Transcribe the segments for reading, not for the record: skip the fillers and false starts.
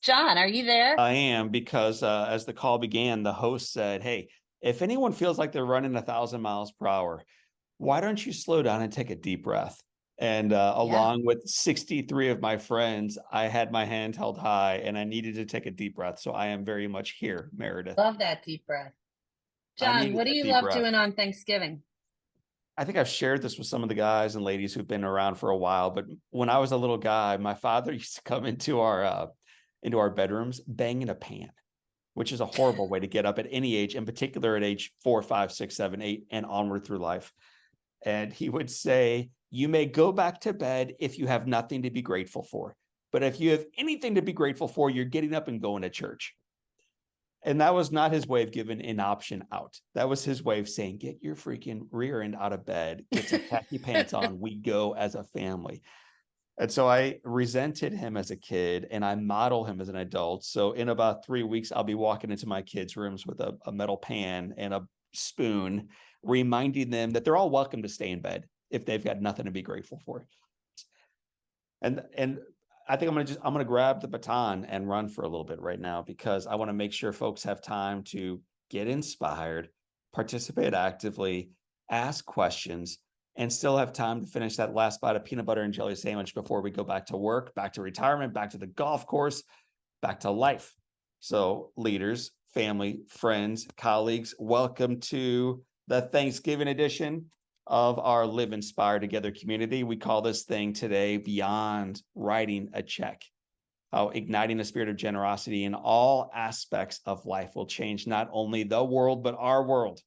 John, are you there? I am because as the call began, the host said, "Hey, if anyone feels like they're running 1,000 miles per hour, why don't you slow down and take a deep breath?" And Yeah, along with 63 of my friends, I had my hand held high and I needed to take a deep breath. So I am very much here, Meredith. love that deep breath. I John, needed what do that you deep love breath. doing on Thanksgiving? I think I've shared this with some of the guys and ladies who've been around for a while, but when I was a little guy, my father used to come into our bedrooms banging a pan, which is a horrible way to get up at any age, in particular at age 4, 5, 6, 7, 8, and onward through life. And he would say, "You may go back to bed if you have nothing to be grateful for. But if you have anything to be grateful for, you're getting up and going to church." And that was not his way of giving an option out. That was his way of saying, "Get your freaking rear end out of bed, get some khaki pants on. We go as a family." And so I resented him as a kid and I model him as an adult. So in about 3 weeks, I'll be walking into my kids' rooms with a metal pan and a spoon, reminding them that they're all welcome to stay in bed if they've got nothing to be grateful for. And I think I'm gonna grab the baton and run for a little bit right now because I want to make sure folks have time to get inspired, participate actively, ask questions, and still have time to finish that last bite of peanut butter and jelly sandwich before we go back to work, back to retirement, back to the golf course, back to life. So, leaders, family, friends, colleagues, welcome to the Thanksgiving edition of our Live Inspired Together community. We call this thing today Beyond Writing a Check. How igniting a spirit of generosity in all aspects of life will change not only the world, but our world.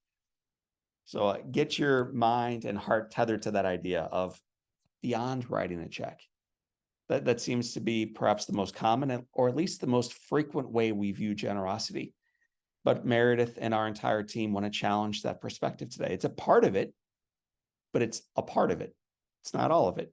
So get your mind and heart tethered to that idea of beyond writing a check. That seems to be perhaps the most common or at least the most frequent way we view generosity. But Meredith and our entire team want to challenge that perspective today. It's a part of it, but it's a part of it. It's not all of it.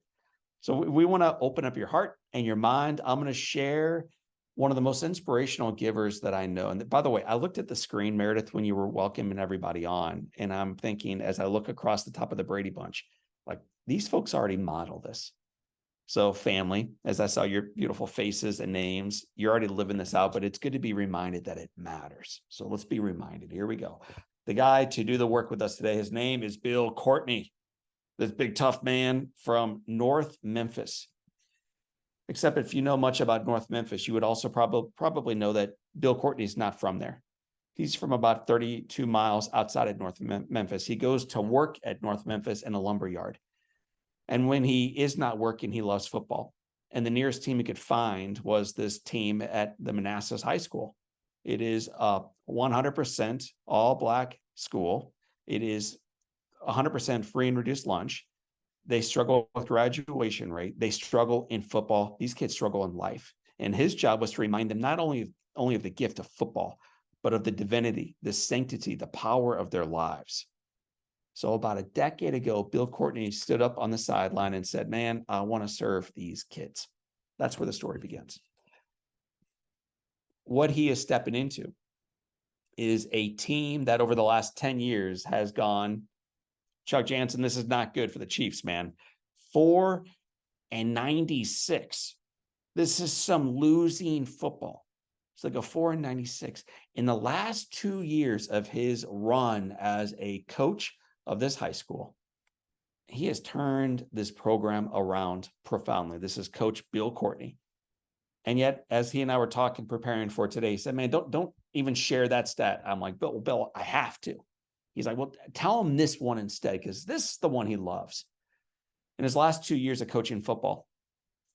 So we want to open up your heart and your mind. I'm going to share one of the most inspirational givers that I know. And by the way, I looked at the screen, Meredith, when you were welcoming everybody on, and I'm thinking as I look across the top of the Brady Bunch, like these folks already model this. So family, as I saw your beautiful faces and names, you're already living this out, but it's good to be reminded that it matters. So let's be reminded. Here we go. The guy to do the work with us today, his name is Bill Courtney, this big tough man from North Memphis. Except if you know much about North Memphis, you would also probably know that Bill Courtney is not from there. He's from about 32 miles outside of North Memphis. He goes to work at North Memphis in a lumber yard. And when he is not working, he loves football. And the nearest team he could find was this team at the Manassas High School. It is a 100% all black school. It is 100% free and reduced lunch. They struggle with graduation rate. They struggle in football. These kids struggle in life. And his job was to remind them not only of the gift of football, but of the divinity, the sanctity, the power of their lives. So about a decade ago, Bill Courtney stood up on the sideline and said, "Man, I want to serve these kids." That's where the story begins. What he is stepping into is a team that over the last 10 years has gone, Chuck Jansen, this is not good for the Chiefs, man. 4-96. This is some losing football. It's like a 4-96. In the last 2 years of his run as a coach of this high school, he has turned this program around profoundly. This is Coach Bill Courtney. And yet, as he and I were talking, preparing for today, he said, "Man, don't even share that stat." I'm like, Bill, I have to. He's like, "Well, tell him this one instead, because this is the one he loves." In his last 2 years of coaching football,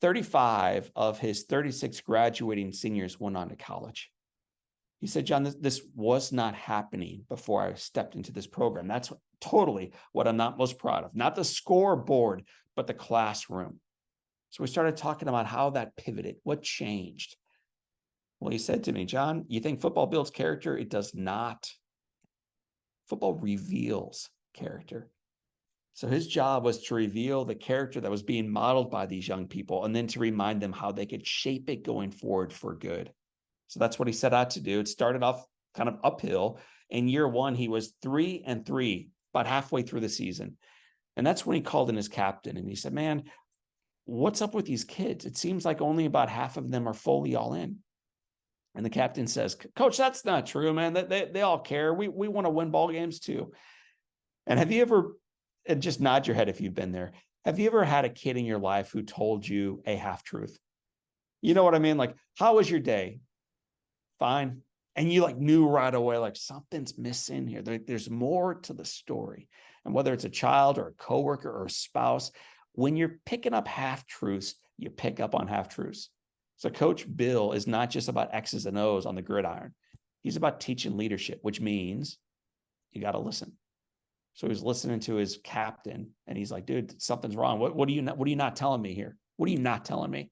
35 of his 36 graduating seniors went on to college. He said, "John, this was not happening before I stepped into this program. That's totally what I'm not most proud of. Not the scoreboard, but the classroom." So we started talking about how that pivoted, what changed. Well, he said to me, "John, you think football builds character? It does not. Football reveals character." So his job was to reveal the character that was being modeled by these young people and then to remind them how they could shape it going forward for good. So that's what he set out to do. It started off kind of uphill. In year one, he was 3-3, about halfway through the season. And that's when he called in his captain and he said, "Man, what's up with these kids? It seems like only about half of them are fully all in." And the captain says, Coach, that's not true, man. They all care. We want to win ball games too. And have you ever, and just nod your head if you've been there, have you ever had a kid in your life who told you a half truth? You know what I mean? Like, how was your day? Fine. And you like knew right away, like something's missing here. There's more to the story. And whether it's a child or a coworker or a spouse, when you're picking up half truths, you pick up on half truths. So Coach Bill is not just about X's and O's on the gridiron. He's about teaching leadership, which means you got to listen. So he's listening to his captain and he's like, dude, something's wrong. What are you not telling me here? What are you not telling me?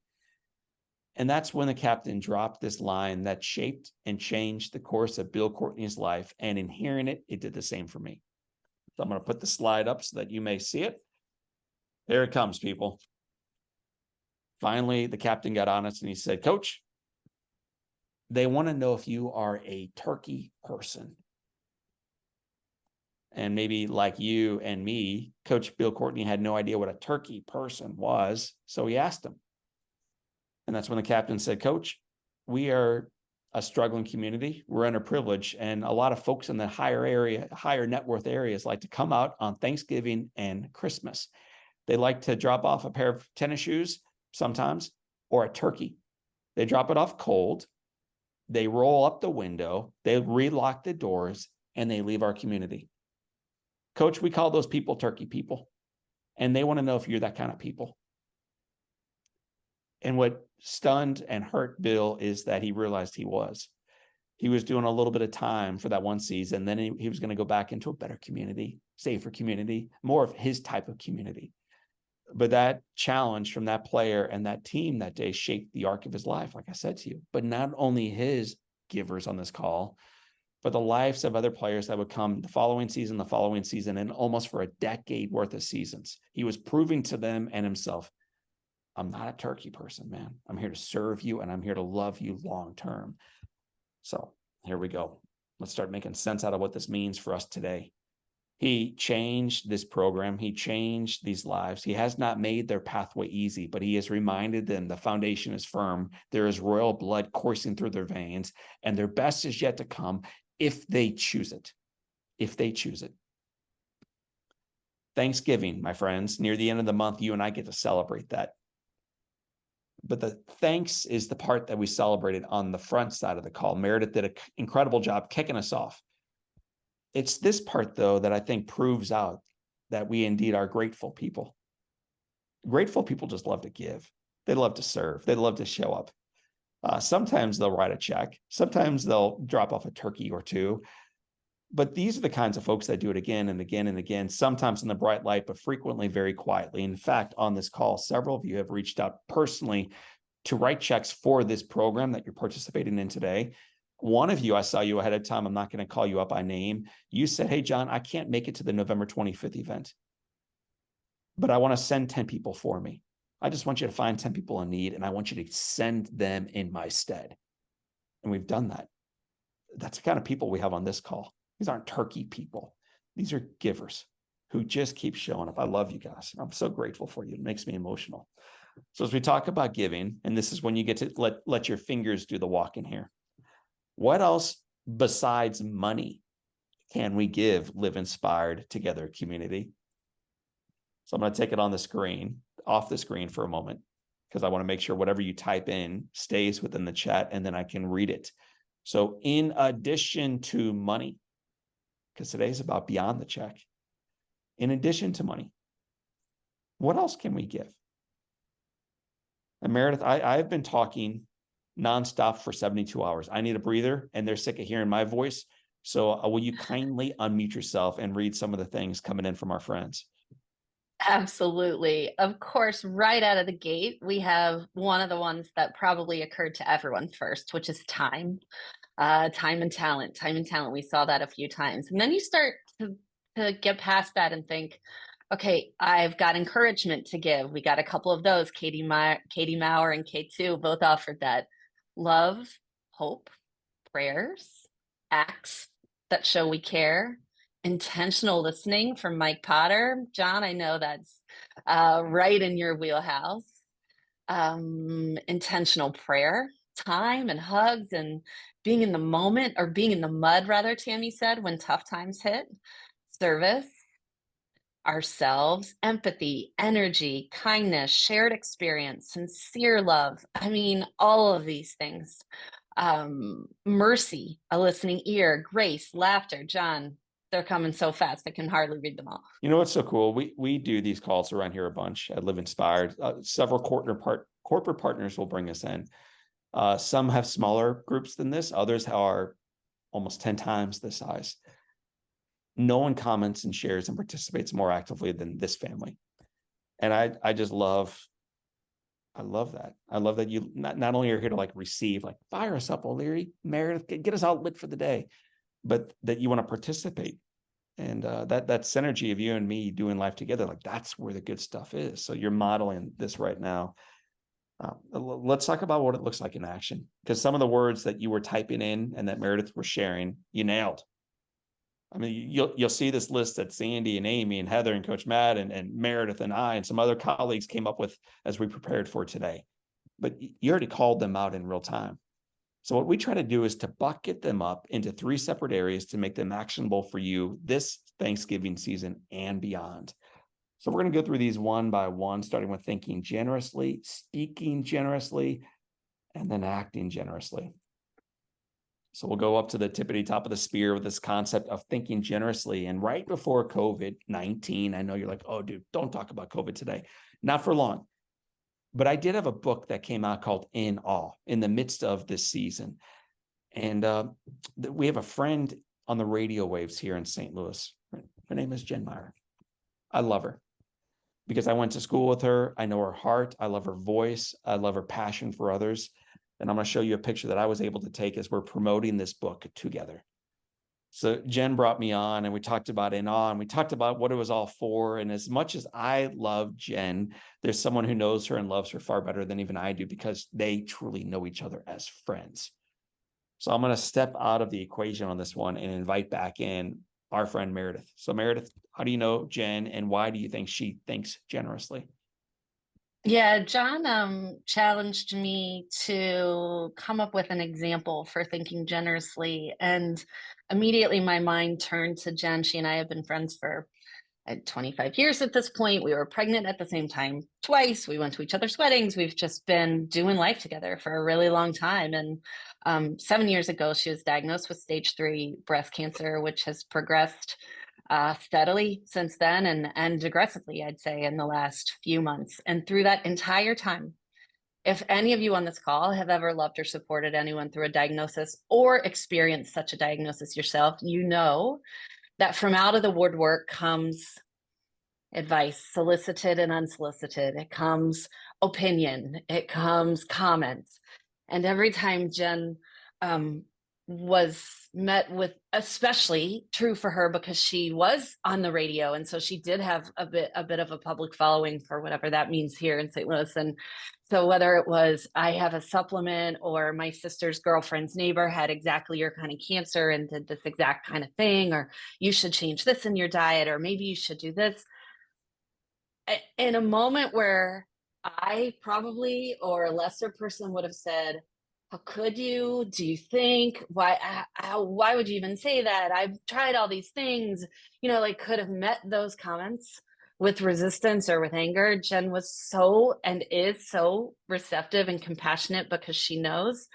And that's when the captain dropped this line that shaped and changed the course of Bill Courtney's life. And in hearing it, it did the same for me. So I'm going to put the slide up so that you may see it. There it comes, people. Finally, the captain got honest and he said, Coach, they want to know if you are a turkey person. And maybe like you and me, Coach Bill Courtney had no idea what a turkey person was. So he asked him. And that's when the captain said, Coach, we are a struggling community. We're underprivileged. And a lot of folks in the higher net worth areas like to come out on Thanksgiving and Christmas. They like to drop off a pair of tennis shoes sometimes, or a turkey. They drop it off cold. They roll up the window. They relock the doors and they leave our community. Coach, we call those people turkey people. And they want to know if you're that kind of people. And what stunned and hurt Bill is that he realized he was. He was doing a little bit of time for that one season. Then he was going to go back into a better community, safer community, more of his type of community. But that challenge from that player and that team that day shaped the arc of his life, like I said to you. But not only his givers on this call, but the lives of other players that would come the following season, and almost for a decade worth of seasons. He was proving to them and himself, I'm not a turkey person, man. I'm here to serve you and I'm here to love you long term. So here we go. Let's start making sense out of what this means for us today. He changed this program. He changed these lives. He has not made their pathway easy, but he has reminded them the foundation is firm. There is royal blood coursing through their veins, and their best is yet to come if they choose it. If they choose it. Thanksgiving, my friends, near the end of the month, you and I get to celebrate that. But the thanks is the part that we celebrated on the front side of the call. Meredith did an incredible job kicking us off. It's this part, though, that I think proves out that we indeed are grateful people. Grateful people just love to give. They love to serve. They love to show up. Sometimes they'll write a check. Sometimes they'll drop off a turkey or two. But these are the kinds of folks that do it again and again and again, sometimes in the bright light, but frequently very quietly. In fact, on this call, several of you have reached out personally to write checks for this program that you're participating in today. One of you, I saw you ahead of time. I'm not going to call you up by name. You said, hey, John, I can't make it to the November 25th event, but I want to send 10 people for me. I just want you to find 10 people in need, and I want you to send them in my stead. And we've done that. That's the kind of people we have on this call. These aren't turkey people. These are givers who just keep showing up. I love you guys. I'm so grateful for you. It makes me emotional. So as we talk about giving, and this is when you get to let your fingers do the walking here. What else besides money can we give Live Inspired Together community? So I'm going to take it on the screen, off the screen for a moment, because I want to make sure whatever you type in stays within the chat and then I can read it. So in addition to money, because today's about beyond the check, in addition to money, what else can we give? And Meredith, I've been talking nonstop for 72 hours. I need a breather, and they're sick of hearing my voice. So will you kindly unmute yourself and read some of the things coming in from our friends? Absolutely. Of course, right out of the gate, we have one of the ones that probably occurred to everyone first, which is time. Time and talent. We saw that a few times. And then you start to get past that and think, okay, I've got encouragement to give. We got a couple of those. Katie Maurer and K2 both offered that. Love, hope, prayers, acts that show we care, intentional listening from Mike Potter. John, I know that's right in your wheelhouse. Intentional prayer, time and hugs and being in the moment, or being in the mud, rather, Tammy said, when tough times hit. Service, ourselves, empathy, energy, kindness, shared experience, sincere love. I mean, all of these things. Mercy, a listening ear, grace, laughter. John, they're coming so fast, I can hardly read them all. You know what's so cool? We do these calls around here a bunch at Live Inspired. Several corporate partners will bring us in. Some have smaller groups than this. Others are almost 10 times the size. No one comments and shares and participates more actively than this family. And I just love, I love that. I love that you not only are here to like receive, like fire us up, O'Leary, Meredith, get us all lit for the day, but that you want to participate. And that synergy of you and me doing life together, like that's where the good stuff is. So you're modeling this right now. Let's talk about what it looks like in action, because some of the words that you were typing in and that Meredith were sharing, you nailed. I mean, you'll see this list that Sandy and Amy and Heather and Coach Matt and Meredith and I and some other colleagues came up with as we prepared for today. But you already called them out in real time. So what we try to do is to bucket them up into 3 separate areas to make them actionable for you this Thanksgiving season and beyond. So we're going to go through these one by one, starting with thinking generously, speaking generously, and then acting generously. So we'll go up to the tippity top of the spear with this concept of thinking generously. And right before COVID-19, I know you're like, oh, dude, don't talk about COVID today. Not for long. But I did have a book that came out called In Awe in the midst of this season. And we have a friend on the radio waves here in St. Louis. Her name is Jen Meyer. I love her because I went to school with her. I know her heart. I love her voice. I love her passion for others. And I'm going to show you a picture that I was able to take as we're promoting this book together. So Jen brought me on and we talked about In Awe and we talked about what it was all for. And as much as I love Jen, there's someone who knows her and loves her far better than even I do because they truly know each other as friends. So I'm going to step out of the equation on this one and invite back in our friend Meredith. So Meredith, how do you know Jen and why do you think she thinks generously? Yeah, John challenged me to come up with an example for thinking generously. And immediately my mind turned to Jen. She and I have been friends for 25 years at this point. We were pregnant at the same time twice. We went to each other's weddings. We've just been doing life together for a really long time. And 7 years ago, she was diagnosed with stage 3 breast cancer, which has progressed steadily since then and aggressively, I'd say, in the last few months. And through that entire time, if any of you on this call have ever loved or supported anyone through a diagnosis or experienced such a diagnosis yourself, you know that from out of the woodwork comes advice, solicited and unsolicited. It comes opinion, it comes comments. And every time Jen was met with, especially true for her because she was on the radio, and so she did have a bit of a public following, for whatever that means here in St. Louis. And so whether it was I have a supplement, or my sister's girlfriend's neighbor had exactly your kind of cancer and did this exact kind of thing, or you should change this in your diet, or maybe you should do this, in a moment where I probably, or a lesser person, would have said, how could you? Do you think? Why would you even say that? I've tried all these things, like could have met those comments with resistance or with anger. Jen was so and is so receptive and compassionate because she knows,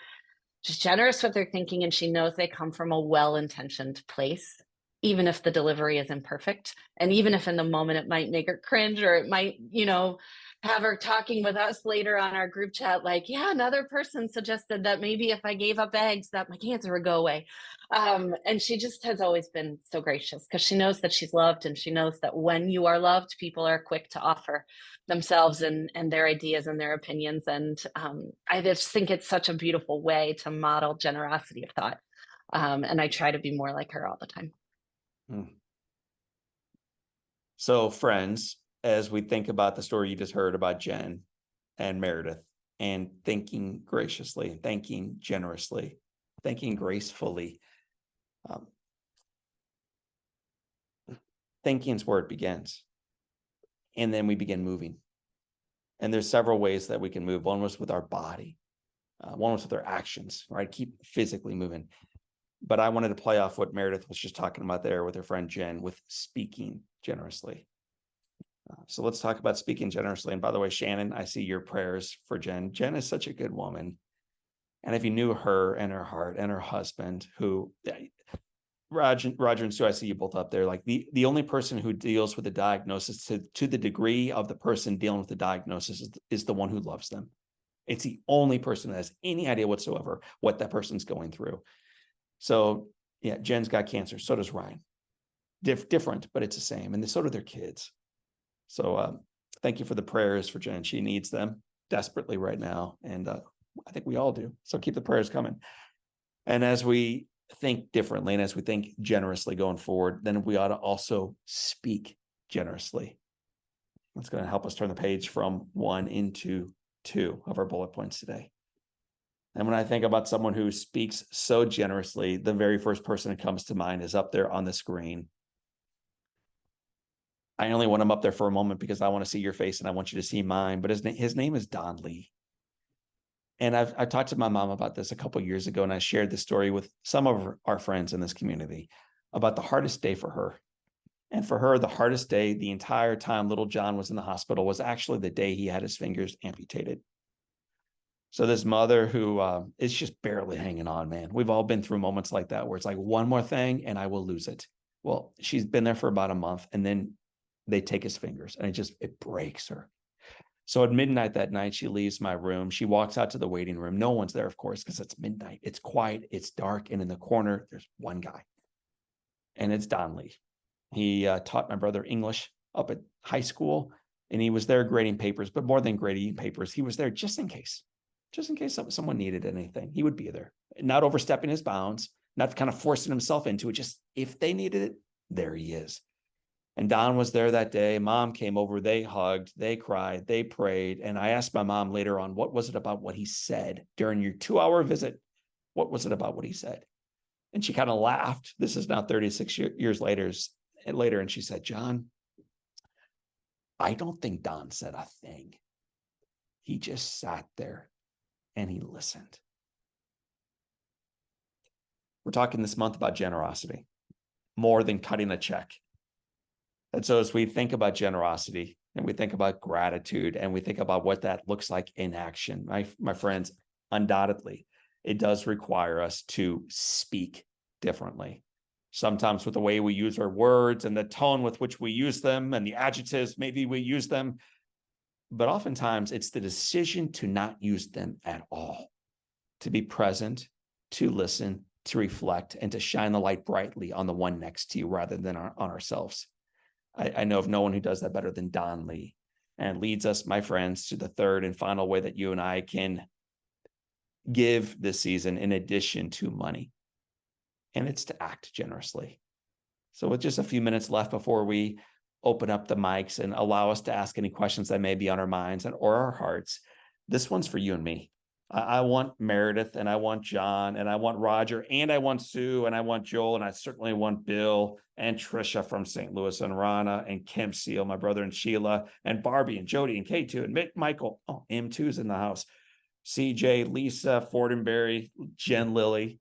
she's generous with her thinking, and she knows they come from a well-intentioned place, even if the delivery is imperfect. And even if in the moment it might make her cringe, or it might, have her talking with us later on our group chat, like, yeah, another person suggested that maybe if I gave up eggs, that my cancer would go away. And she just has always been so gracious because she knows that she's loved, and she knows that when you are loved, people are quick to offer themselves and their ideas and their opinions. And I just think it's such a beautiful way to model generosity of thought. And I try to be more like her all the time. So friends, as we think about the story you just heard about Jen and Meredith, and thinking graciously, thinking generously, thinking gracefully, thinking is where it begins. And then we begin moving. And there's several ways that we can move. One was with our body. One was with their actions, right? Keep physically moving. But I wanted to play off what Meredith was just talking about there with her friend Jen with speaking generously. So let's talk about speaking generously. And by the way, Shannon, I see your prayers for Jen. Jen is such a good woman. And if you knew her and her heart and her husband, who Roger and Sue, I see you both up there. Like the only person who deals with the diagnosis to the degree of the person dealing with the diagnosis is the one who loves them. It's the only person that has any idea whatsoever what that person's going through. So yeah, Jen's got cancer. So does Ryan. Different, but it's the same. And so do their kids. So thank you for the prayers for Jen. She needs them desperately right now. And I think we all do. So keep the prayers coming. And as we think differently and as we think generously going forward, then we ought to also speak generously. That's going to help us turn the page from 1 into 2 of our bullet points today. And when I think about someone who speaks so generously, the very first person that comes to mind is up there on the screen. I only want him up there for a moment because I want to see your face and I want you to see mine. But his name is Don Lee. And I talked to my mom about this a couple of years ago, and I shared the story with some of our friends in this community about the hardest day for her. And for her, the hardest day the entire time little John was in the hospital was actually the day he had his fingers amputated. So this mother who is just barely hanging on, man. We've all been through moments like that where it's like one more thing and I will lose it. Well, she's been there for about a month, and then they take his fingers and it breaks her. So at midnight that night, she leaves my room. She walks out to the waiting room. No one's there, of course, because it's midnight. It's quiet. It's dark. And in the corner, there's one guy. And it's Don Lee. He taught my brother English up at high school. And he was there grading papers. But more than grading papers, he was there just in case someone needed anything. He would be there, not overstepping his bounds, not kind of forcing himself into it. Just if they needed it, there he is. And Don was there that day. Mom came over. They hugged, they cried, they prayed. And I asked my mom later on, what was it about what he said during your 2-hour visit? What was it about what he said? And she kind of laughed. This is now 36 years later. And she said, John, I don't think Don said a thing. He just sat there and he listened. We're talking this month about generosity, more than cutting a check. And so as we think about generosity and we think about gratitude and we think about what that looks like in action, my friends, undoubtedly, it does require us to speak differently. Sometimes with the way we use our words and the tone with which we use them and the adjectives, maybe we use them, but oftentimes it's the decision to not use them at all, to be present, to listen, to reflect, and to shine the light brightly on the one next to you rather than on ourselves. I know of no one who does that better than Don Lee, and leads us, my friends, to the third and final way that you and I can give this season in addition to money. And it's to act generously. So with just a few minutes left before we open up the mics and allow us to ask any questions that may be on our minds or our hearts, this one's for you and me. I want Meredith, and I want John, and I want Roger, and I want Sue, and I want Joel, and I certainly want Bill and Trisha from St. Louis, and Rana and Kim Seal, my brother, and Sheila and Barbie and Jody and K2 and Michael. Oh, M2's in the house. CJ, Lisa, Fortenberry, Jen Lilly,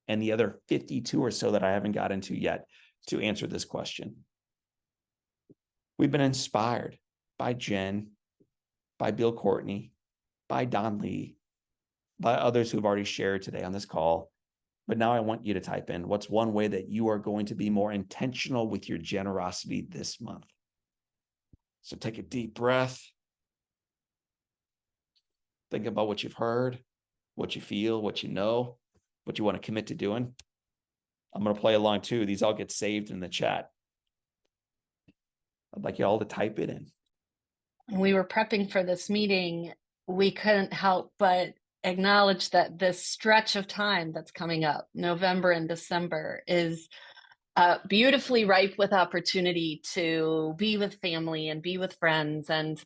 and the other 52 or so that I haven't got into yet to answer this question. We've been inspired by Jen, by Bill Courtney, by Don Lee, by others who've already shared today on this call. But now I want you to type in, what's one way that you are going to be more intentional with your generosity this month? So take a deep breath. Think about what you've heard, what you feel, what you know, what you want to commit to doing. I'm going to play along too. These all get saved in the chat. I'd like you all to type it in. When we were prepping for this meeting, we couldn't help but acknowledge that this stretch of time that's coming up, November and December, is beautifully ripe with opportunity to be with family and be with friends. And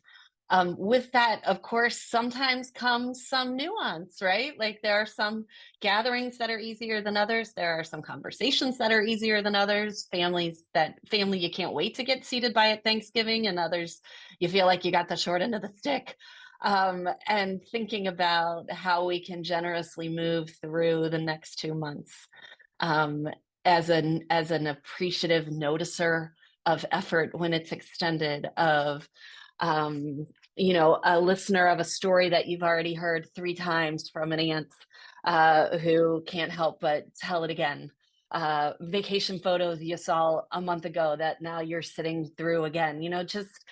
with that, of course, sometimes comes some nuance, right? Like there are some gatherings that are easier than others. There are some conversations that are easier than others. Family you can't wait to get seated by at Thanksgiving, and others you feel like you got the short end of the stick. and thinking about how we can generously move through the next 2 months, um, as an appreciative noticer of effort when it's extended, of um, a listener of a story that you've already heard 3 times from an aunt, who can't help but tell it again. Vacation photos you saw a month ago that now you're sitting through again. Just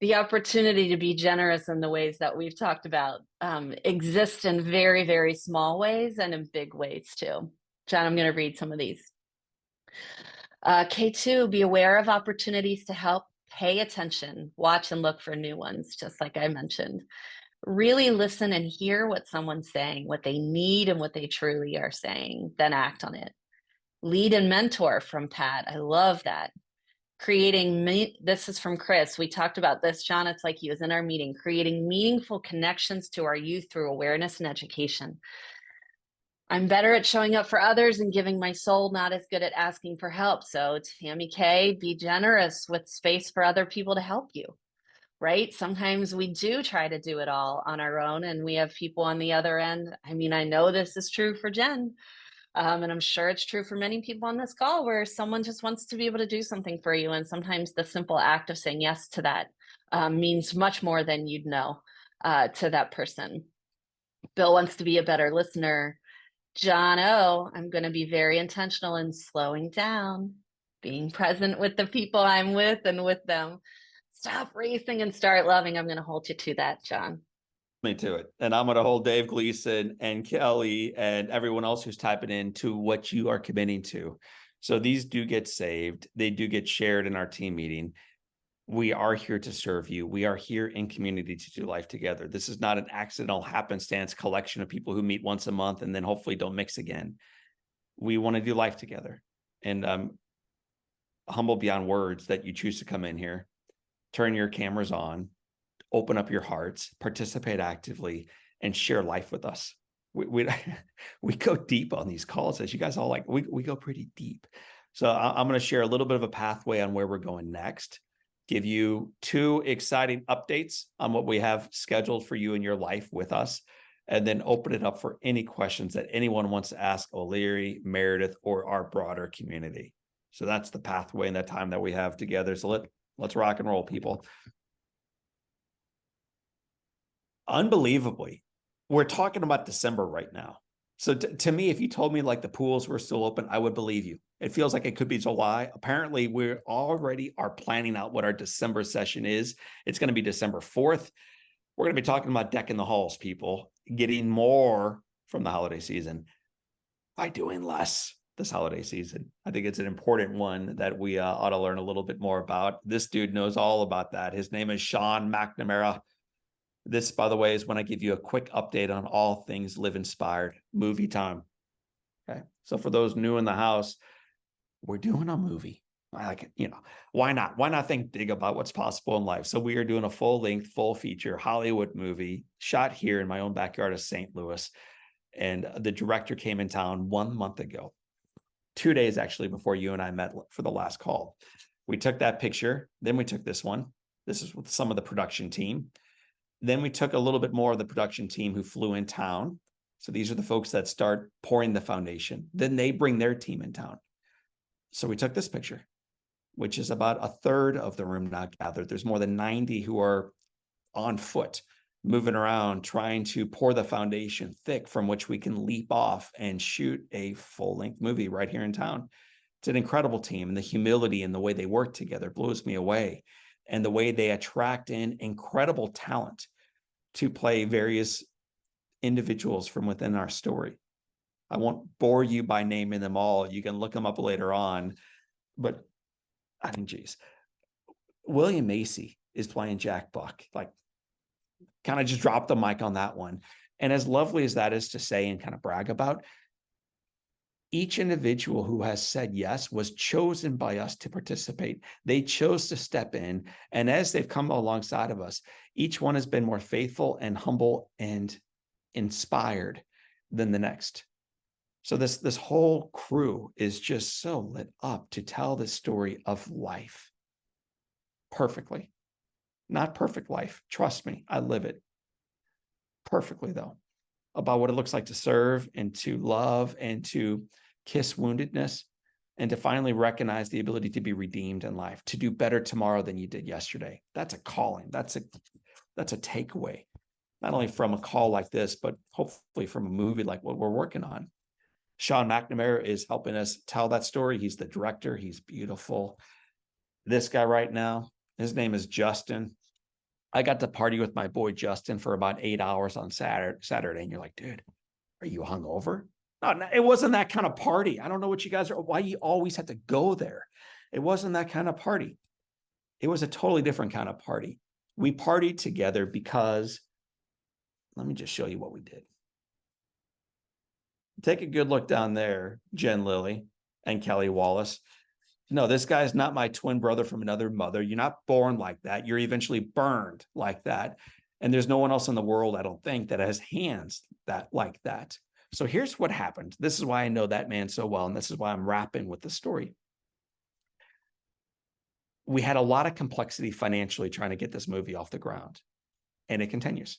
the opportunity to be generous in the ways that we've talked about, exists in very, very small ways and in big ways too. John, I'm going to read some of these. K2, be aware of opportunities to help, pay attention, watch and look for new ones, just like I mentioned. Really listen and hear what someone's saying, what they need and what they truly are saying, then act on it. Lead and mentor from Pat. I love that. This is from Chris. We talked about this, John. It's like he was in our meeting, creating meaningful connections to our youth through awareness and education. I'm better at showing up for others and giving my soul, not as good at asking for help. So, Tammy K, be generous with space for other people to help you, right? Sometimes we do try to do it all on our own, and we have people on the other end. I mean, I know this is true for Jen, and I'm sure it's true for many people on this call, where someone just wants to be able to do something for you. And sometimes the simple act of saying yes to that, means much more than you'd know, to that person. Bill wants to be a better listener. John O, I'm going to be very intentional in slowing down, being present with the people I'm with and with them. Stop racing and start loving. I'm going to hold you to that, John. Me to it. And I'm going to hold Dave Gleason and Kelly and everyone else who's typing in to what you are committing to. So these do get saved. They do get shared in our team meeting. We are here to serve you. We are here in community to do life together. This is not an accidental happenstance collection of people who meet once a month and then hopefully don't mix again. We want to do life together. And I'm humble beyond words that you choose to come in here, turn your cameras on, open up your hearts, participate actively, and share life with us. We we go deep on these calls, as you guys all like. We go pretty deep. So I'm going to share a little bit of a pathway on where we're going next. Give you 2 exciting updates on what we have scheduled for you in your life with us, and then open it up for any questions that anyone wants to ask O'Leary, Meredith, or our broader community. So that's the pathway and that time that we have together. So let's rock and roll, people. Unbelievably, we're talking about December right now. So to me, if you told me like the pools were still open, I would believe you. It feels like it could be July. Apparently, we already are planning out what our December session is. It's going to be December 4th. We're going to be talking about decking the halls, people, getting more from the holiday season by doing less this holiday season. I think it's an important one that we ought to learn a little bit more about. This dude knows all about that. His name is Sean McNamara. This, by the way, is when I give you a quick update on all things Live Inspired movie time. Okay. So for those new in the house, we're doing a movie. I like it, why not? Why not think big about what's possible in life? So we are doing a full-length, full feature Hollywood movie shot here in my own backyard of St. Louis. And the director came in town 1 month ago, 2 days actually before you and I met for the last call. We took that picture. Then we took this one. This is with some of the production team. Then we took a little bit more of the production team who flew in town. So these are the folks that start pouring the foundation. Then they bring their team in town. So we took this picture, which is about a third of the room now gathered. There's more than 90 who are on foot, moving around, trying to pour the foundation thick from which we can leap off and shoot a full-length movie right here in town. It's an incredible team, and the humility and the way they work together blows me away. And the way they attract in incredible talent to play various individuals from within our story. I won't bore you by naming them all. You can look them up later on. But I mean, geez, William Macy is playing Jack Buck. Like, kind of just drop the mic on that one. And as lovely as that is to say and kind of brag about, each individual who has said yes was chosen by us to participate. They chose to step in. And as they've come alongside of us, each one has been more faithful and humble and inspired than the next. So this whole crew is just so lit up to tell this story of life perfectly. Not perfect life. Trust me, I live it. perfectly though, about what it looks like to serve and to love and to kiss woundedness and to finally recognize the ability to be redeemed in life, to do better tomorrow than you did yesterday. That's a calling. That's a takeaway, not only from a call like this, but hopefully from a movie like what we're working on. Sean McNamara is helping us tell that story. He's the director. He's beautiful. This guy right now, his name is Justin. I got to party with my boy Justin for about 8 hours on Saturday. And you're like, dude, are you hungover? No, it wasn't that kind of party. I don't know what you guys are, why you always have to go there. It wasn't that kind of party. It was a totally different kind of party. We partied together because, let me just show you what we did. Take a good look down there, Jen Lilly and Kelly Wallace. No, this guy's not my twin brother from another mother. You're not born like that. You're eventually burned like that. And there's no one else in the world, I don't think, that has hands that like that. So here's what happened. This is why I know that man so well. And this is why I'm wrapping with the story. We had a lot of complexity financially trying to get this movie off the ground. And it continues.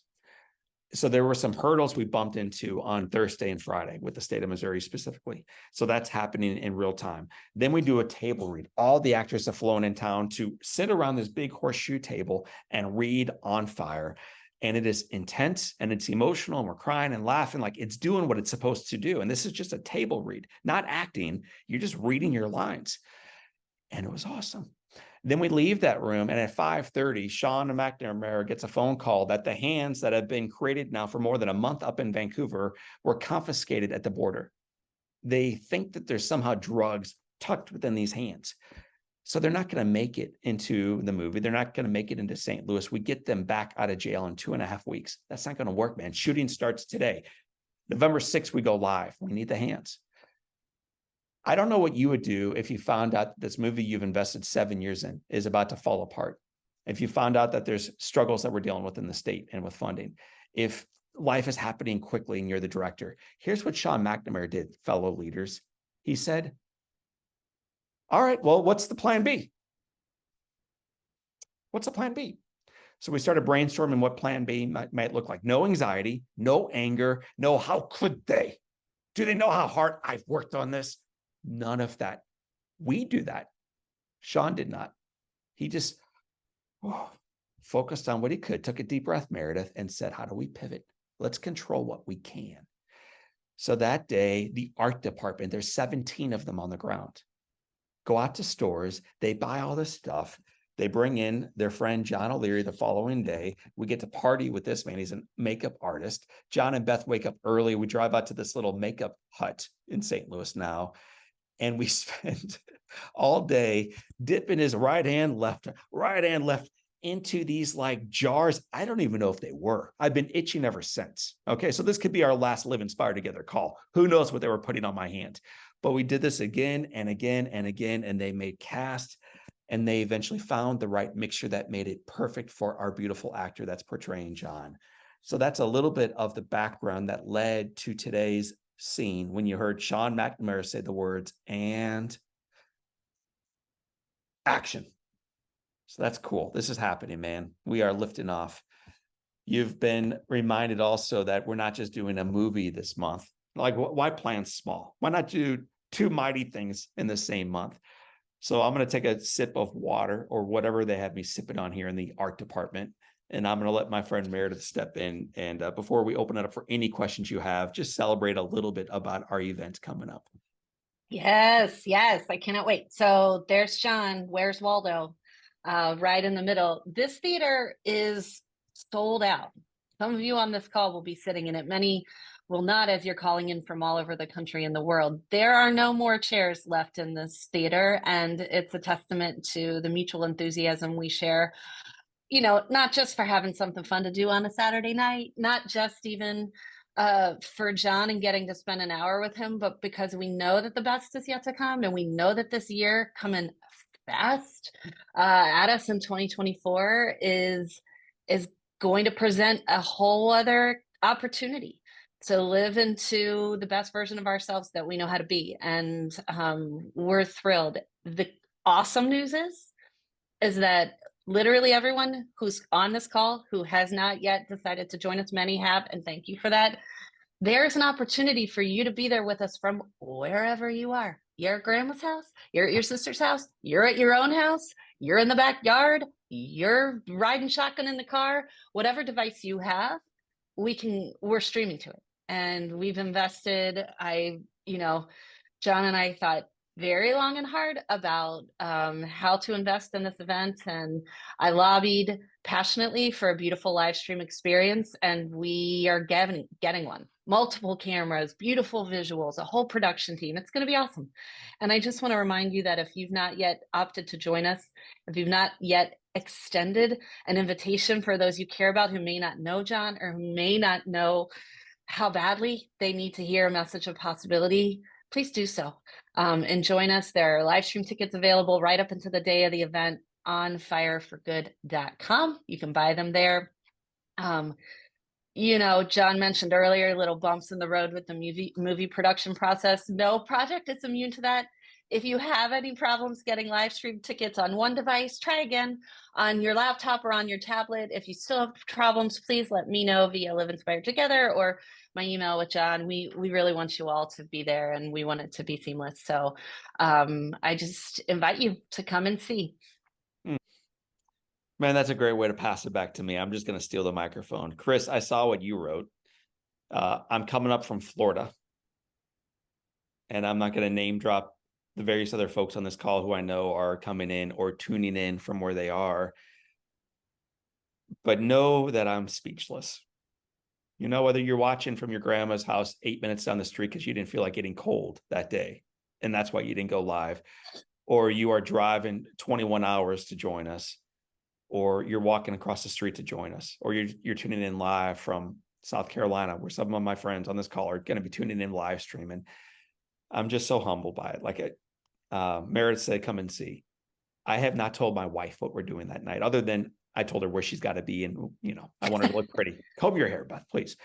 So there were some hurdles we bumped into on Thursday and Friday with the state of Missouri specifically. So that's happening in real time. Then we do a table read. All the actors have flown in town to sit around this big horseshoe table and read On Fire. And it is intense and it's emotional and we're crying and laughing like it's doing what it's supposed to do. And this is just a table read, not acting. You're just reading your lines. And it was awesome. Then we leave that room, and at 5:30, Sean McNamara gets a phone call that the hands that have been created now for more than a month up in Vancouver were confiscated at the border. They think that there's somehow drugs tucked within these hands. So they're not going to make it into the movie. They're not going to make it into St. Louis. We get them back out of jail in 2.5 weeks. That's not going to work, man. Shooting starts today. November 6th, we go live. We need the hands. I don't know what you would do if you found out that this movie you've invested 7 years in is about to fall apart. If you found out that there's struggles that we're dealing with in the state and with funding, if life is happening quickly and you're the director, here's what Sean McNamara did, fellow leaders. He said, all right, well, what's the plan B? What's the plan B? So we started brainstorming what plan B might look like. No anxiety, no anger, no how could they? Do they know how hard I've worked on this? None of that. We do that. Sean did not. He just focused on what he could, took a deep breath, Meredith, and said, how do we pivot? Let's control what we can. So that day, the art department, there's 17 of them on the ground, go out to stores. They buy all this stuff. They bring in their friend, John O'Leary, the following day. We get to party with this man. He's a makeup artist. John and Beth wake up early. We drive out to this little makeup hut in St. Louis now. And we spend all day dipping his right hand, left into these like jars. I don't even know if they were. I've been itching ever since. Okay, so this could be our last Live Inspired Together call. Who knows what they were putting on my hand? But we did this again and again and again, and they made cast, and they eventually found the right mixture that made it perfect for our beautiful actor that's portraying John. So that's a little bit of the background that led to today's scene when you heard Sean McNamara say the words and action. So that's cool. This is happening, man. We are lifting off. You've been reminded also that we're not just doing a movie this month. Like, why plan small? Why not do two mighty things in the same month? So I'm going to take a sip of water or whatever they have me sipping on here in the art department. And I'm going to let my friend Meredith step in. And before we open it up for any questions you have, just celebrate a little bit about our event coming up. Yes, yes, I cannot wait. So there's Sean. Where's Waldo? Right in the middle. This theater is sold out. Some of you on this call will be sitting in it. Many will not, as you're calling in from all over the country and the world. There are no more chairs left in this theater, and it's a testament to the mutual enthusiasm we share. You know, not just for having something fun to do on a Saturday night, not just even for John and getting to spend an hour with him, but because we know that the best is yet to come, and we know that this year coming fast at us in 2024 is going to present a whole other opportunity to live into the best version of ourselves that we know how to be. And we're thrilled. The awesome news is that literally everyone who's on this call who has not yet decided to join us, many have, and thank you for that. There's an opportunity for you to be there with us from wherever you are. You're at grandma's house, you're at your sister's house, you're at your own house, you're in the backyard, you're riding shotgun in the car, whatever device you have, we're streaming to it. And we've invested, John and I thought very long and hard about how to invest in this event. And I lobbied passionately for a beautiful live stream experience. And we are getting one. Multiple cameras, beautiful visuals, a whole production team. It's going to be awesome. And I just want to remind you that if you've not yet opted to join us, if you've not yet extended an invitation for those you care about who may not know John or who may not know how badly they need to hear a message of possibility, please do so. And join us. There are live stream tickets available right up into the day of the event on fireforgood.com. You can buy them there. John mentioned earlier little bumps in the road with the movie production process. No project is immune to that. If you have any problems getting live stream tickets on one device, try again on your laptop or on your tablet. If you still have problems, please let me know via Live Inspired Together or my email with John. We really want you all to be there, and we want it to be seamless. So I just invite you to come and see. Man, that's a great way to pass it back to me. I'm just going to steal the microphone. Chris, I saw what you wrote. I'm coming up from Florida, and I'm not going to name drop the various other folks on this call who I know are coming in or tuning in from where they are. But know that I'm speechless. Whether you're watching from your grandma's house 8 minutes down the street because you didn't feel like getting cold that day, and that's why you didn't go live, or you are driving 21 hours to join us, or you're walking across the street to join us, or you're tuning in live from South Carolina, where some of my friends on this call are going to be tuning in live streaming. I'm just so humbled by it. Like Meredith said, come and see. I have not told my wife what we're doing that night, other than I told her where she's got to be. And, I want her to look pretty. Comb your hair, Beth, please.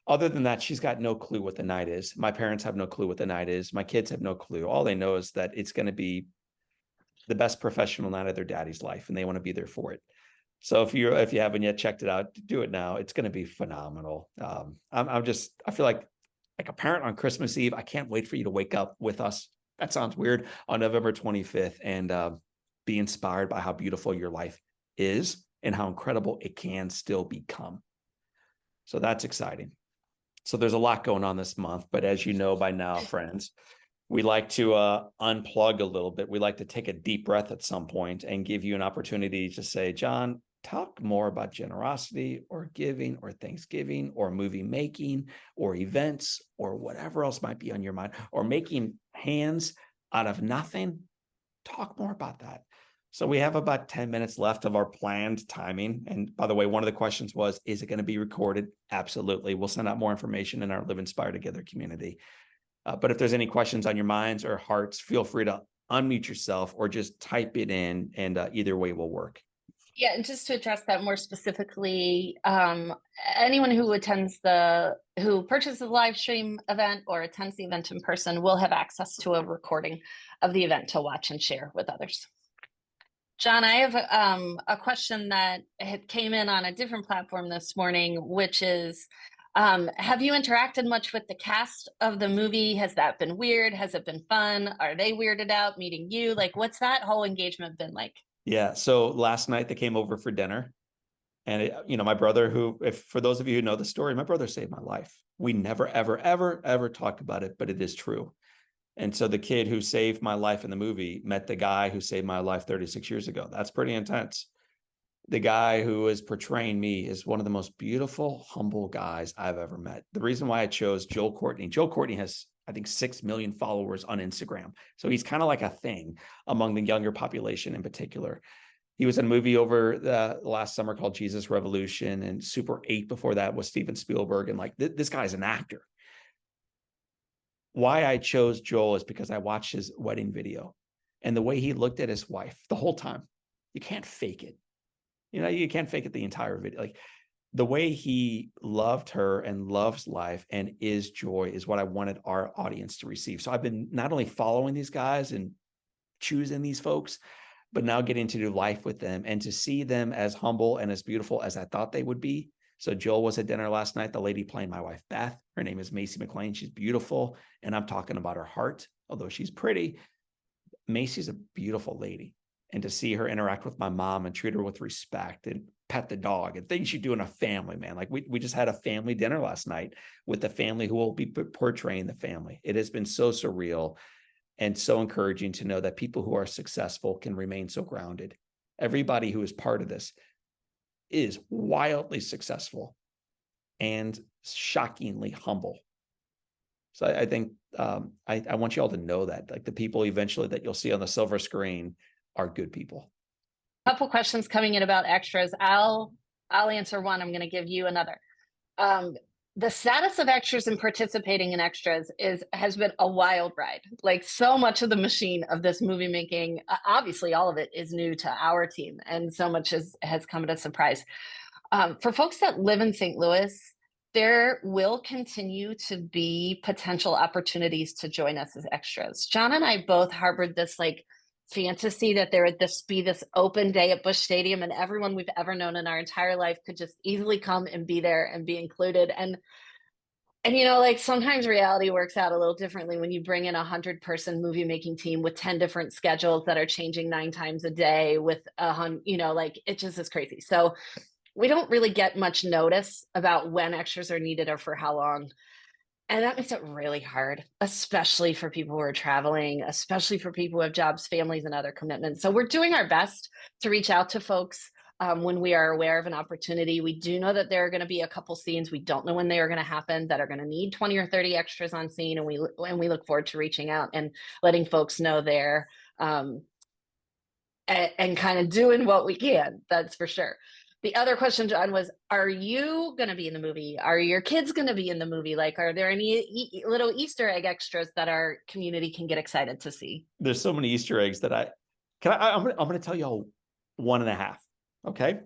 Other than that, she's got no clue what the night is. My parents have no clue what the night is. My kids have no clue. All they know is that it's going to be the best professional night of their daddy's life, and they want to be there for it. So if you haven't yet checked it out, do it now. It's going to be phenomenal. I feel like a parent on Christmas Eve. I can't wait for you to wake up with us. That sounds weird, on November 25th, and be inspired by how beautiful your life is and how incredible it can still become. So that's exciting. So there's a lot going on this month, but as you know by now, friends, we like to unplug a little bit. We like to take a deep breath at some point and give you an opportunity to say, John, talk more about generosity or giving or Thanksgiving or movie making or events or whatever else might be on your mind, or making hands out of nothing. Talk more about that. So we have about 10 minutes left of our planned timing. And by the way, one of the questions was, is it going to be recorded? Absolutely. We'll send out more information in our Live Inspired Together community. But if there's any questions on your minds or hearts, feel free to unmute yourself or just type it in, and either way will work. Yeah, and just to address that more specifically, anyone who purchases the live stream event or attends the event in person will have access to a recording of the event to watch and share with others. John, I have a question that came in on a different platform this morning, which is, have you interacted much with the cast of the movie? Has that been weird? Has it been fun? Are they weirded out meeting you? Like, what's that whole engagement been like? Yeah. So last night they came over for dinner, and my brother, for those of you who know the story, my brother saved my life. We never, ever, ever, ever talk about it, but it is true. And so the kid who saved my life in the movie met the guy who saved my life 36 years ago. That's pretty intense. The guy who is portraying me is one of the most beautiful, humble guys I've ever met. The reason why I chose Joel Courtney has, I think, 6 million followers on Instagram. So he's kind of like a thing among the younger population in particular. He was in a movie over the last summer called Jesus Revolution, and Super 8 before that was Steven Spielberg. And this guy's an actor. Why I chose Joel is because I watched his wedding video, and the way he looked at his wife the whole time. You can't fake it. You can't fake it the entire video. Like, the way he loved her and loves life and is joy is what I wanted our audience to receive. So I've been not only following these guys and choosing these folks, but now getting to do life with them and to see them as humble and as beautiful as I thought they would be. So Joel was at dinner last night. The lady playing my wife, Beth, her name is Macy McLean. She's beautiful. And I'm talking about her heart, although she's pretty. Macy's a beautiful lady. And to see her interact with my mom and treat her with respect and pet the dog and things you do in a family, man. Like we just had a family dinner last night with the family who will be portraying the family. It has been so surreal and so encouraging to know that people who are successful can remain so grounded. Everybody who is part of this is wildly successful and shockingly humble. So I think I want you all to know that, like, the people eventually that you'll see on the silver screen are good people. Couple questions coming in about extras. I'll answer one. I'm going to give you another. The status of extras and participating in extras has been a wild ride. Like, so much of the machine of this movie making, obviously all of it is new to our team, and so much has come as a surprise. For folks that live in St. Louis, there will continue to be potential opportunities to join us as extras. John and I both harbored this like fantasy that there would be this open day at Busch Stadium and everyone we've ever known in our entire life could just easily come and be there and be included. And like, sometimes reality works out a little differently when you bring in 100-person movie making team with 10 different schedules that are changing 9 times a day with like, it just is crazy. So we don't really get much notice about when extras are needed or for how long. And that makes it really hard, especially for people who are traveling, especially for people who have jobs, families, and other commitments. So we're doing our best to reach out to folks when we are aware of an opportunity. We do know that there are going to be a couple scenes. We don't know when they are going to happen that are going to need 20 or 30 extras on scene. And we look forward to reaching out and letting folks know there and kind of doing what we can. That's for sure. The other question, John, was, are you going to be in the movie? Are your kids going to be in the movie? Like, are there any little Easter egg extras that our community can get excited to see? There's so many Easter eggs that I'm going to tell y'all 1.5. Okay.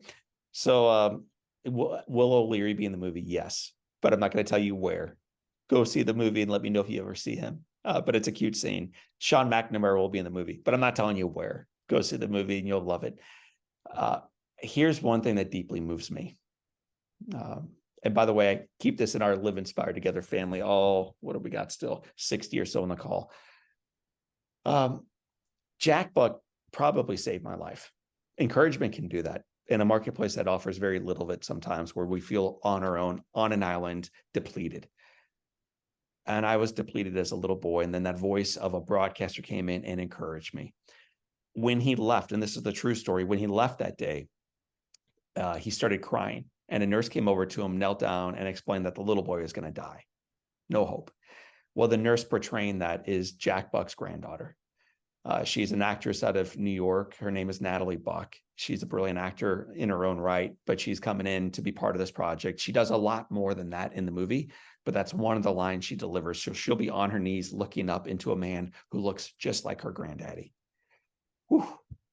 So will O'Leary be in the movie? Yes, but I'm not going to tell you where. Go see the movie and let me know if you ever see him. But it's a cute scene. Sean McNamara will be in the movie, but I'm not telling you where. Go see the movie and you'll love it. Here's one thing that deeply moves me. And by the way, I keep this in our Live Inspired Together family. What have we got still? 60 or so on the call. Jack Buck probably saved my life. Encouragement can do that in a marketplace that offers very little of it sometimes, where we feel on our own, on an island, depleted. And I was depleted as a little boy. And then that voice of a broadcaster came in and encouraged me. When he left, and this is the true story, when he left that day, he started crying, and a nurse came over to him, knelt down, and explained that the little boy was going to die. No hope. Well, the nurse portraying that is Jack Buck's granddaughter. She's an actress out of New York. Her name is Natalie Buck. She's a brilliant actor in her own right, but she's coming in to be part of this project. She does a lot more than that in the movie, but that's one of the lines she delivers. So she'll be on her knees looking up into a man who looks just like her granddaddy. Whew,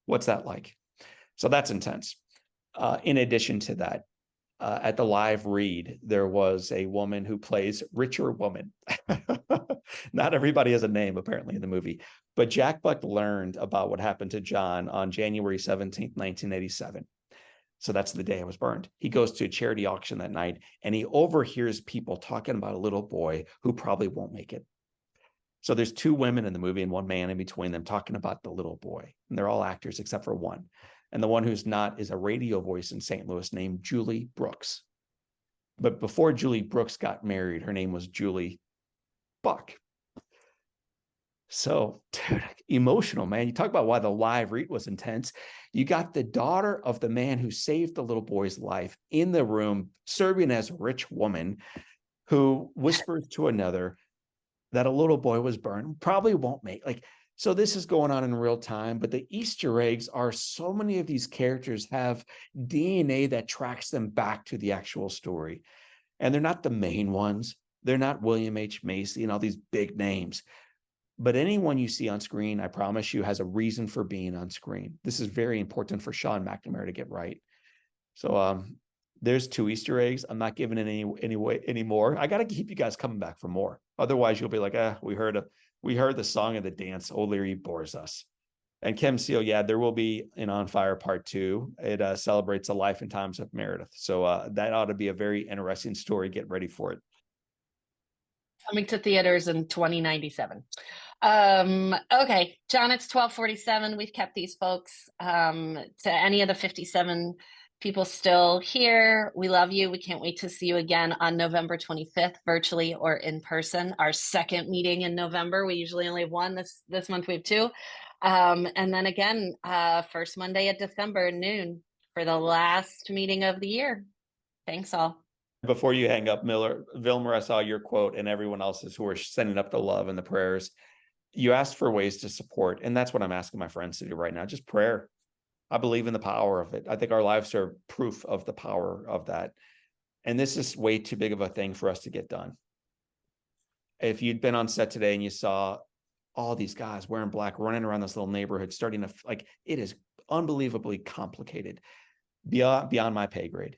what's that like? So that's intense. In addition to that, at the live read, there was a woman who plays Richer Woman. Not everybody has a name, apparently, in the movie. But Jack Buck learned about what happened to John on January 17th, 1987. So that's the day I was burned. He goes to a charity auction that night, and he overhears people talking about a little boy who probably won't make it. So there's 2 women in the movie and 1 man in between them talking about the little boy. And they're all actors except for one. And the one who's not is a radio voice in St. Louis named Julie Brooks. But before Julie Brooks got married, her name was Julie Buck. So, dude, emotional, man. You talk about why the live read was intense. You got the daughter of the man who saved the little boy's life in the room, serving as a rich woman, who whispers to another that a little boy was burned, probably won't make, like, so this is going on in real time, but the Easter eggs are, so many of these characters have DNA that tracks them back to the actual story. And they're not the main ones. They're not William H. Macy and all these big names. But anyone you see on screen, I promise you, has a reason for being on screen. This is very important for Sean McNamara to get right. So there's 2 Easter eggs. I'm not giving it any more. I got to keep you guys coming back for more. Otherwise, you'll be like, we heard the song and the dance. O'Leary bores us. And Chem Seal, yeah, there will be an On Fire Part 2. It celebrates the life and times of Meredith. So that ought to be a very interesting story. Get ready for it. Coming to theaters in 2097. Okay, John, it's 12:47. We've kept these folks. To any of the 57 people still here, we love you. We can't wait to see you again on November 25th, virtually or in person. Our second meeting in November. We usually only have one. This month we have two. And then again, first Monday of December, noon, for the last meeting of the year. Thanks all. Before you hang up, Vilmer, I saw your quote and everyone else's who are sending up the love and the prayers. You asked for ways to support, and that's what I'm asking my friends to do right now. Just prayer. I believe in the power of it. I think our lives are proof of the power of that. And this is way too big of a thing for us to get done. If you'd been on set today and you saw all these guys wearing black running around this little neighborhood, starting to it is unbelievably complicated, beyond my pay grade.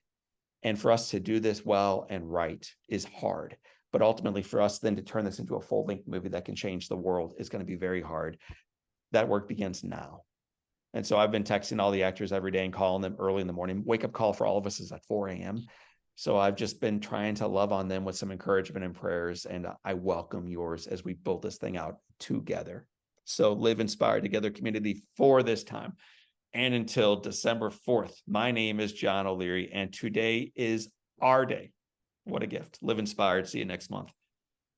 And for us to do this well and right is hard. But ultimately, for us then to turn this into a full-length movie that can change the world is going to be very hard. That work begins now. And so I've been texting all the actors every day and calling them early in the morning. Wake up call for all of us is at 4 a.m. So I've just been trying to love on them with some encouragement and prayers. And I welcome yours as we build this thing out together. So Live Inspired Together community for this time. And until December 4th, my name is John O'Leary, and today is our day. What a gift. Live inspired. See you next month.